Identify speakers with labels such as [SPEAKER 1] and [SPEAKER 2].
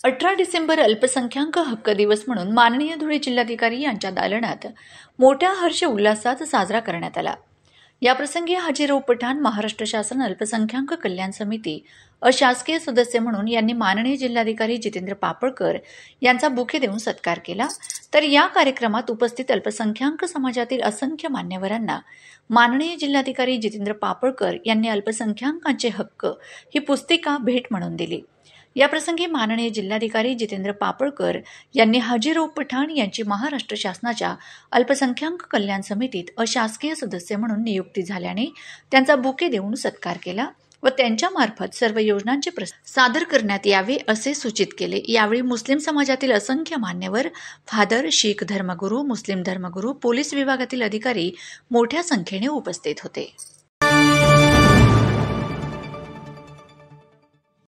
[SPEAKER 1] 18 डिसेंबर अल्पसंख्याक हक्क दिवस म्हणून माननीय धुळे जिल्हाधिकारी यांच्या दालनात मोठ्या हर्ष उल्हासात साजरा करण्यात आला। याप्रसंगी हाजीराव पठाण महाराष्ट्र शासन अल्पसंख्याक कल्याण समिती अशासकीय सदस्य म्हणून यांनी माननीय जिल्हाधिकारी जितेंद्र पापळकर यांचा बुके देऊन सत्कार केला। तर या कार्यक्रमात उपस्थित अल्पसंख्याक समाजातील असंख्य मान्यवरांना माननीय जिल्हाधिकारी जितेंद्र पापळकर यांनी अल्पसंख्याकांचे हक्क ही पुस्तिका भेट म्हणून दिली। याप्रसंगी माननीय जिल्हाधिकारी जितेंद्र पापळकर यांनी हाजीराव पठाण यांची महाराष्ट्र शासनाच्या अल्पसंख्याक कल्याण समितीत अशासकीय सदस्य म्हणून नियुक्ती झाल्याने त्यांचा बुके देऊन सत्कार केला व त्यांच्यामार्फत सर्व योजनांचे सादर करण्यात यावे असे सूचित केले। यावेळी मुस्लिम समाजातील असंख्य मान्यवर, फादर, शीख धर्मगुरू, मुस्लिम धर्मगुरू, पोलीस विभागातील अधिकारी मोठ्या संख्येने उपस्थित होते।